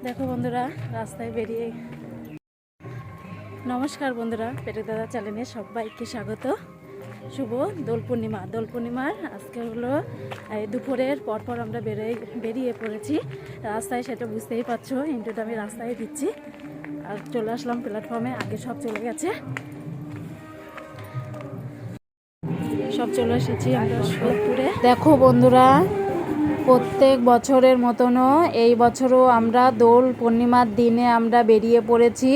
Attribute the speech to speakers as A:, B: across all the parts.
A: দেখো বন্ধুরা রাস্তায় বেরিয়ে নমস্কার বন্ধুরা, পেটুক দাদা চ্যানেলে সবাইকে স্বাগত। শুভ দোল পূর্ণিমার আজকে হলো দুপুরের পরপর আমরা বেরিয়ে পড়েছি রাস্তায়, সেটা বুঝতেই পারছো। ইন্টুটা আমি রাস্তায় দিচ্ছি আর চলে আসলাম প্ল্যাটফর্মে। আগে সব চলে গেছে, সব চলে এসেছি আমরা সোদপুরে। দেখো বন্ধুরা, প্রত্যেক বছরের মতনও এই বছরও আমরা দোল পূর্ণিমার দিনে আমরা বেরিয়ে পড়েছি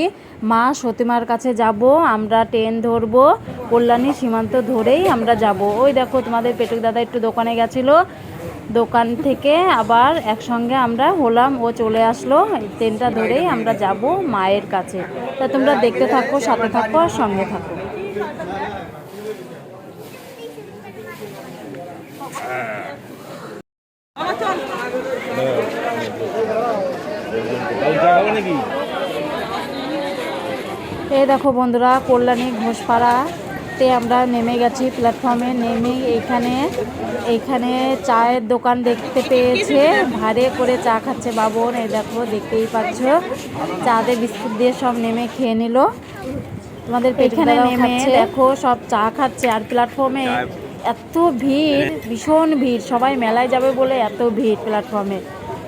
A: মা সতীমার কাছে যাব। আমরা ট্রেন ধরবো, কল্যাণী সীমান্ত ধরেই আমরা যাব। ওই দেখো তোমাদের পেটুক দাদা একটু দোকানে গেছিলো, দোকান থেকে আবার একসঙ্গে আমরা হলাম, ও চলে আসলো। ট্রেনটা ধরেই আমরা যাব মায়ের কাছে। তা তোমরা দেখতে থাকো, সাথে থাকো আর সঙ্গে থাকো। এই দেখো বন্ধুরা, কল্যাণী ঘোষপাড়াতে আমরা নেমে গেছি। প্ল্যাটফর্মে নেমে এইখানে চায়ের দোকান দেখতে পেয়েছে, ভাড়ে করে চা খাচ্ছে বাবন। এই দেখো দেখতেই পাচ্ছ, চা দিয়ে বিস্কুট দিয়ে সব নেমে খেয়ে নিল। তোমাদের এখানে নেমে দেখো সব চা খাচ্ছে। আর প্ল্যাটফর্মে এত ভিড়, ভীষণ ভিড়, সবাই মেলায় যাবে বলে এত ভিড় প্ল্যাটফর্মে।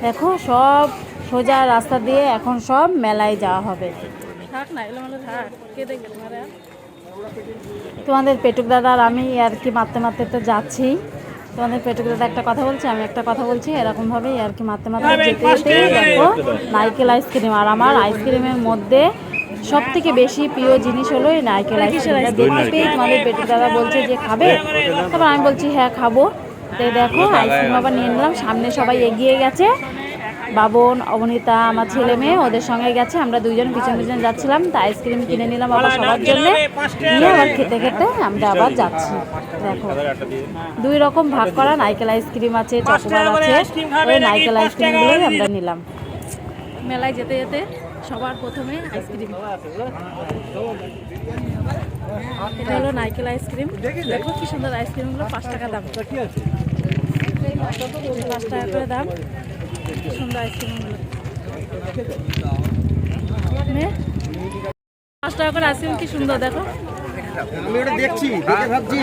A: দেখো সব সোজা রাস্তা দিয়ে এখন সব মেলায় যাওয়া হবে। তোমাদের পেটুক দাদা আর আমি আর কি মারতে মারতে তো যাচ্ছি। তোমাদের পেটুক দাদা একটা কথা বলছে, আমি একটা কথা বলছি, এরকমভাবেই আর কি মারতে মারতে যেতে যেতে দেখো নারকেল আইসক্রিম। আর আমার আইসক্রিমের মধ্যে সব থেকে বেশি প্রিয় জিনিস হলো এই নারকেল আইসক্রিম। দেখতে পেয়ে তোমাদের পেটুক দাদা বলছে যে খাবে, তারপর আমি বলছি হ্যাঁ খাবো। তো দেখো আইসক্রিম আবার নিয়ে নিলাম। সামনে সবাই এগিয়ে গেছে, বাবন, অবনীতা, আমার ছেলে মেয়ে ওদের সঙ্গে গেছে। আমরা দুইজন পিছন পিছন যাচ্ছিলাম। তা আইসক্রিম কিনে নিলাম আবার সবার জন্য, নিয়ে আবার খেতে খেতে আমরা আবার যাচ্ছি। দেখো দুই রকম ভাগ করা নারকেল আইসক্রিম আছে, চকোবার আছে। ওই নারকেল আইসক্রিমগুলোই আমরা নিলাম। মেলায় যেতে যেতে সবার প্রথমে আইসক্রিম। এটা হলো নারকেল আইসক্রিম। দেখো কি সুন্দর আইসক্রিমগুলো, 5 টাকা দাম, 5 টাকা করে দাম। সুন্দর আইসক্রিমগুলো 5 টাকা করে আইসক্রিম, কি সুন্দর দেখো।
B: আমি ওটা দেখছি, দেখে ভাবছি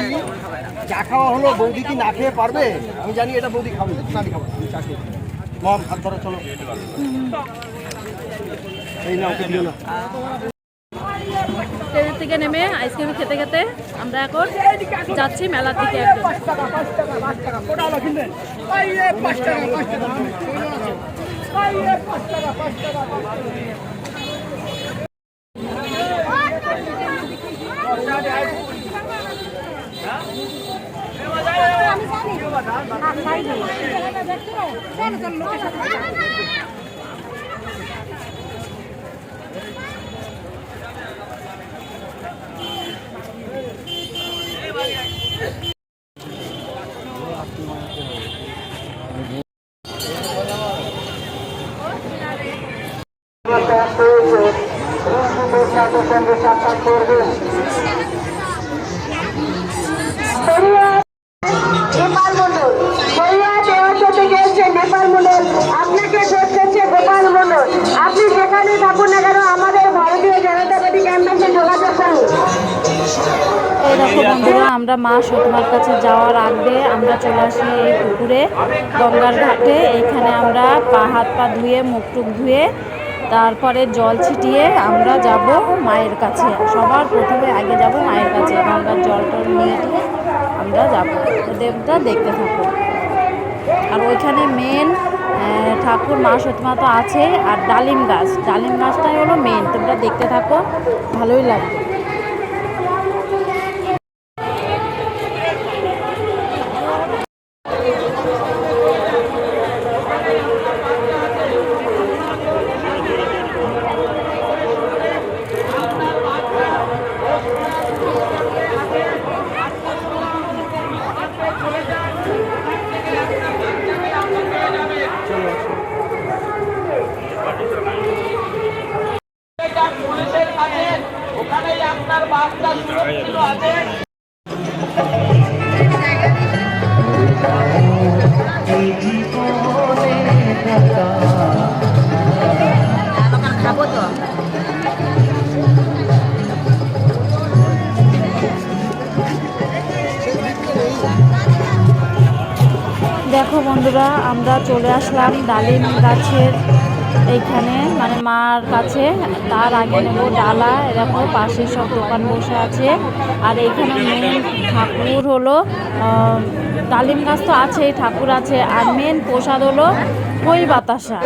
B: চা খাওয়া হলো, বৌদি কি না খেয়ে পারবে? আমি জানি এটা বৌদি খাবে, আমি খাবো, আমি চা খেয়ে। মম হাত ধরো, চলো এই নাও, দিও না।
A: ট্রেনের থেকে নেমে আইসক্রিম খেতে খেতে আমরা এখন যাচ্ছি মেলার দিকে। একদম
C: আপনি যেখানে থাকুন না কেন আমাদের ভারতীয় জনতা পার্টি ক্যাম্পাসে যোগাযোগ করুন।
A: এই দেখো বন্ধুরা, আমরা মা সতীমার কাছে যাওয়ার আগে আমরা চলে আসি এই পুকুরে, গঙ্গার ঘাটে। এইখানে আমরা হাত পা ধুয়ে, মুখ টুক ধুয়ে, তারপরে জল ছিটিয়ে আমরা যাব মায়ের কাছে। সবার প্রথমে আগে যাব মায়ের কাছে, গঙ্গার জলটা নিয়ে দিয়ে আমরা যাবো। দেবটা দেখতে থাকো। আর ওইখানে মেন ঠাকুর মা সতীমা তো আছে, আর ডালিম গাছটাই হলো মেন। তোমরা দেখতে থাকো, ভালোই লাগবে।
D: আপনার বাচ্চা সুরক্ষিত আছে।
E: জীবনে
A: বন্ধুরা আমরা চলে আসলাম ডালিম গাছের এইখানে, মানে মার কাছে। তার আগে নেব ডালা। এরকম পাশে সব দোকান বসে আছে। আর এইখানে মেন ঠাকুর হলো, ডালিম গাছ তো আছেই, ঠাকুর আছে। আর মেন প্রসাদ হলো খই বাতাসা।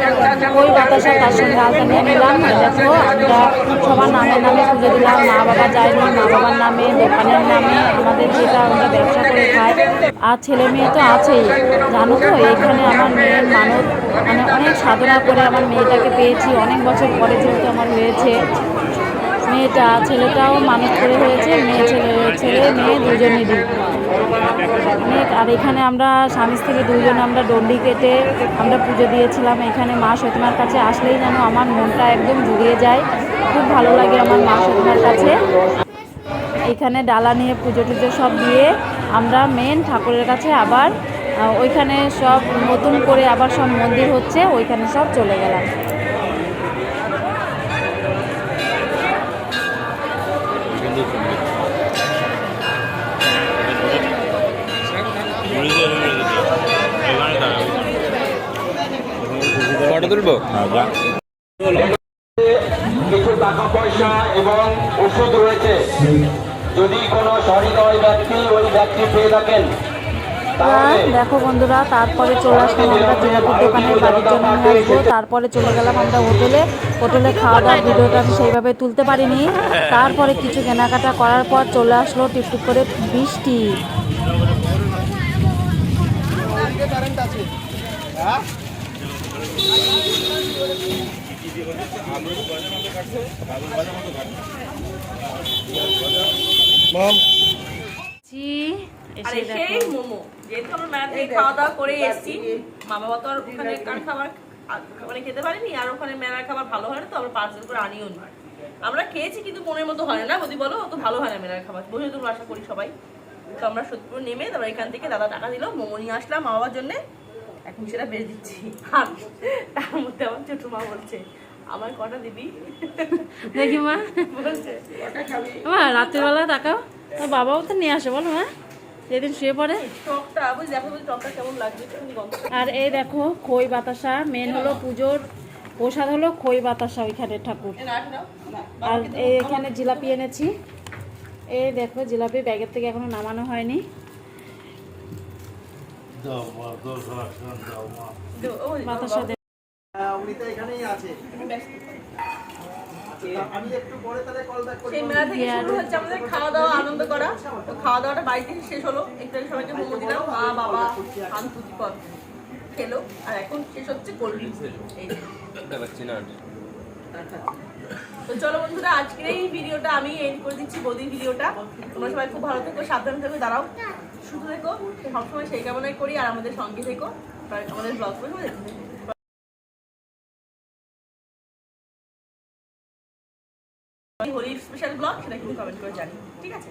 A: খই বাতাসা তার সঙ্গে আলতা নিয়ে নিলাম। দেখো আমরা সবার নামে নামে পুজো দিলাম। মা বাবা যায়নি, মা বাবার নামে, দোকানের নামে, আমাদের যেটা আমরা ব্যবসা করে খাই। আর ছেলে মেয়ে তো আছেই, জানো তো। এইখানে আমার মেয়ের মানত, মানে অনেক সাধনা করে আমার মেয়েটাকে পেয়েছি। অনেক বছর পরে যেহেতু আমার হয়েছে মেয়েটা, ছেলেটাও মানত করে হয়েছে। ছেলে মেয়ে দুজনেরই। আর এখানে আমরা স্বামী স্ত্রী দুইজনে আমরা ডন্ডি কেটে আমরা পুজো দিয়েছিলাম। এখানে মা সতীমার কাছে আসলেই যেন আমার মনটা একদম জুড়িয়ে যায়। খুব ভালো লাগে আমার মা সতীমার কাছে। এখানে ডালা নিয়ে পুজো টুজো সব দিয়ে আমরা মেন ঠাকুরের কাছে আবার ওইখানে সব নতুন করে আবার সব মন্দির হচ্ছে, ওইখানে সব চলে গেলাম।
E: কিছু টাকা পয়সা এবং ওষুধ রয়েছে। যদি কোনো সহৃদয় ব্যক্তি ওই ব্যক্তি পেয়ে থাকেন,
A: দেখো বন্ধুরা, তারপরে চলে আসলাম আমরা জিলাপির দোকানে বাড়ির জন্য নিয়ে আসবো। তারপরে চলে গেলাম আমরা হোটেলে খাওয়া দাওয়ার ভিডিওটা আমি সেইভাবে তুলতে পারিনি। তারপরে কিছু কেনাকাটা করার পর চলে আসলো টিপটিপ করে বৃষ্টি।
D: আর সেই মোমো, যেহেতু আমরা মেলা থেকে খাওয়া দাওয়া করে এসেছি, মা বাবা তো আর ওখানে খাবার মানে খেতে পারিনি। আর ওখানে মেলার খাবার ভালো হয় না, তো আমরা পার্সেল করে আনিও না। আমরা খেয়েছি কিন্তু মনের মতো হয় না, যদি বলো অত ভালো হয় না মেলার খাবার, বসে তোমরা আশা করি সবাই। তো আমরা সত্যপুর নেমে তারপর এখান থেকে দাদা টাকা দিল, মোমো নিয়ে আসলাম মা বাবার জন্যে। এখন সেটা বেড়ে দিচ্ছি। আর তার মধ্যে আমার ছোট মা বলছে, আমার কটা দিবি?
A: দেখি মা
D: বলছে
A: রাত্রিবেলা তাকাও, তোর বাবাও তো নিয়ে আসে, বলো মা, যেদিন শুয়ে পড়ে।
D: টকটা বুঝলি, দেখো টকটা কেমন লাগছে।
A: আর এই দেখো খই বাতাসা, মেন হলো পুজোর প্রসাদ হলো খই বাতাসা ওইখানে ঠাকুর। আর এখানে জিলাপি এনেছি। এই দেখো জিলাপি ব্যাগের থেকে এখনো নামানো হয়নি। বাতাসা
B: উনি তো এখানেই আছে। আমি একটু পরে তাহলে কল ব্যাক করি।
D: সেই মেলা থেকে শুরু হচ্ছে আমাদের খাওয়া দাওয়া, আনন্দ করা। তো খাওয়া দাওয়াটা বাড়িতে শেষ হলো। একটু সবাইকে মোমো দিলাম, মা বাবা শান্তু দীপক খেলো। আর এখন শেষ হচ্ছে কোল্ড ড্রিঙ্কস। তো চলো বন্ধুরা, আজকের এই ভিডিওটা আমি এন্ড করে দিচ্ছি, বৌদির ভিডিওটা। তোমরা সবাই খুব ভালো থেকো, সাবধানে থেকো, দাঁড়াও, শুধু থেকো, সবসময় সেই কামনাই করি। আর আমাদের সঙ্গে থেকো, আমাদের ব্লগ করে দেখতে থেকো। হোলির স্পেশাল ব্লগ, সেটা কিন্তু কমেন্ট করে জানি, ঠিক আছে?